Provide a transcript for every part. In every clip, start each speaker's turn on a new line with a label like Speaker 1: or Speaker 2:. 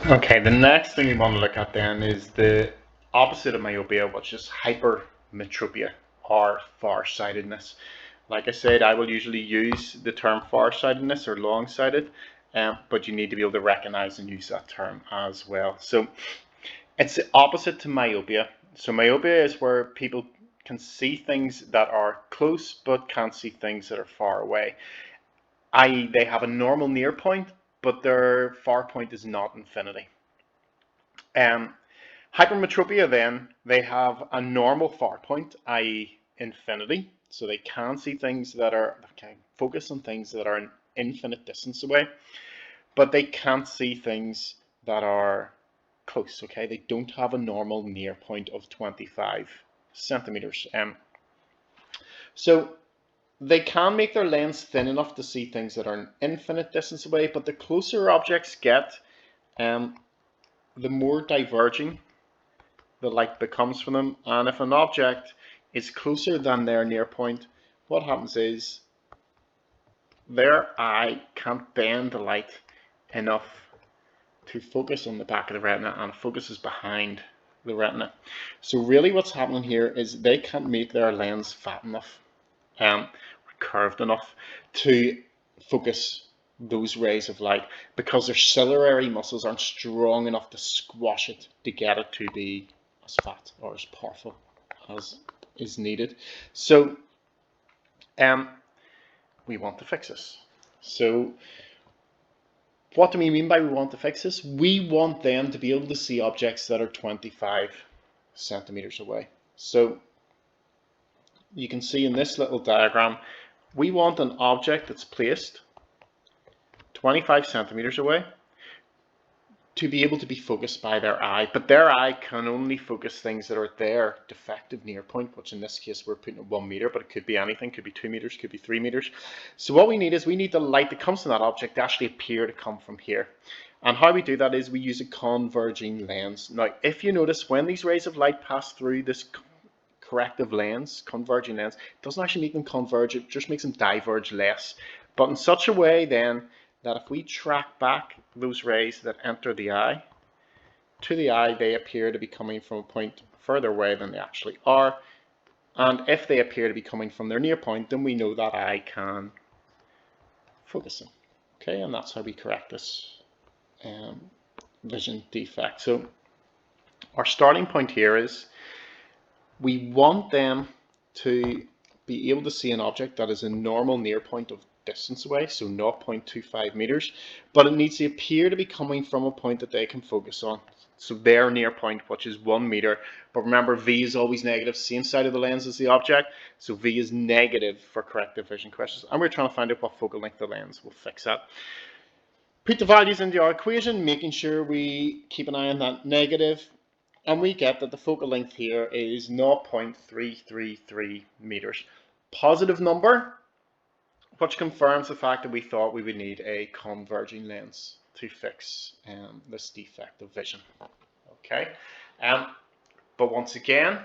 Speaker 1: Okay, the next thing we want to look at then is the opposite of myopia, which is hypermetropia or farsightedness. Like I said, I will usually use the term farsightedness or long-sighted, but you need to be able to recognize and use that term as well. So it's the opposite to myopia. So myopia is where people can see things that are close but can't see things that are far away. I.e., they have a normal near point, but their far point is not infinity. Um, Hypermetropia then, they have a normal far point, i.e. infinity, so they can see things that are, okay, focus on things that are an infinite distance away, but they can't see things that are close, okay? They don't have a normal near point of 25 centimeters. So they can make their lens thin enough to see things that are an infinite distance away, but the closer objects get, the more diverging the light becomes from them. And if an object is closer than their near point, what happens is their eye can't bend the light enough to focus on the back of the retina, and it focuses behind the retina. So really what's happening here is they can't make their lens fat enough, curved enough to focus those rays of light, because their ciliary muscles aren't strong enough to squash it to get it to be as fat or as powerful as is needed. So we want to fix this. So what do we mean by we want to fix this? We want them to be able to see objects that are 25 centimeters away. So you can see in this little diagram, we want an object that's placed 25 centimeters away to be able to be focused by their eye, but their eye can only focus things that are their defective near point, which in this case we're putting at 1 meter, but it could be anything, could be 2 meters, could be 3 meters. So what we need is we need the light that comes from that object to actually appear to come from here. And how we do that is we use a converging lens. Now, if you notice, when these rays of light pass through this corrective lens, converging lens, it doesn't actually make them converge, it just makes them diverge less. But in such a way then that if we track back those rays that enter the eye, to the eye they appear to be coming from a point further away than they actually are. And if they appear to be coming from their near point, then we know that eye can focus them. Okay, and that's how we correct this vision defect. So our starting point here is we want them to be able to see an object that is a normal near point of distance away, so 0.25 meters, but it needs to appear to be coming from a point that they can focus on. So their near point, which is 1 meter, but remember V is always negative, same side of the lens as the object, so V is negative for corrective vision questions, and we're trying to find out what focal length of the lens. We'll fix that. Put the values into our equation, making sure we keep an eye on that negative, and we get that the focal length here is 0.333 meters. Positive number, which confirms the fact that we thought we would need a converging lens to fix this defect of vision. Okay, but once again,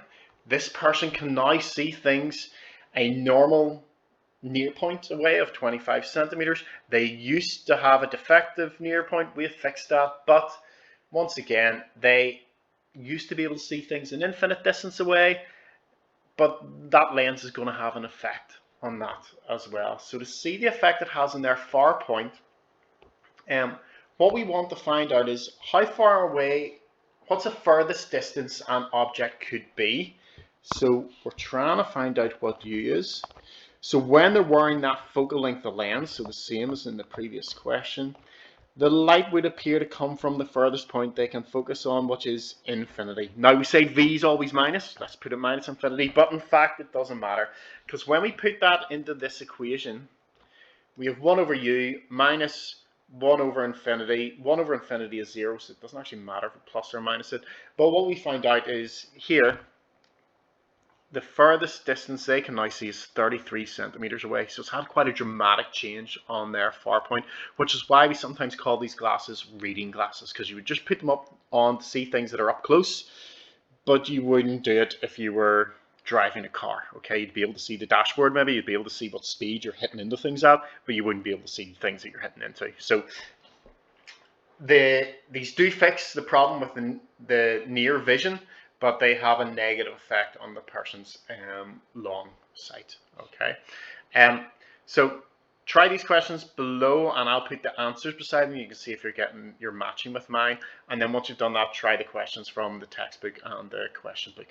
Speaker 1: this person can now see things a normal near point away of 25 centimeters. They used to have a defective near point. We have fixed that, but once again, they used to be able to see things an infinite distance away, but that lens is going to have an effect on that as well. So to see the effect it has on their far point, what we want to find out is how far away, what's the furthest distance an object could be. So we're trying to find out what U is. So when they're wearing that focal length of lens, so the same as in the previous question, the light would appear to come from the furthest point they can focus on, which is infinity. Now we say V is always minus, let's put it minus infinity, but in fact it doesn't matter, because when we put that into this equation, we have 1 over U minus 1 over infinity. 1 over infinity is 0, so it doesn't actually matter if we plus or minus it. But what we find out is here, the furthest distance they can now see is 33 centimeters away. So it's had quite a dramatic change on their far point, which is why we sometimes call these glasses reading glasses, because you would just put them up on to see things that are up close, but you wouldn't do it if you were driving a car. Okay, you'd be able to see the dashboard, maybe you'd be able to see what speed you're hitting into things at, but you wouldn't be able to see things that you're hitting into. So these do fix the problem with the near vision, but they have a negative effect on the person's long sight. Okay, so try these questions below, and I'll put the answers beside them. You can see if you're matching with mine, and then once you've done that, try the questions from the textbook and the question book.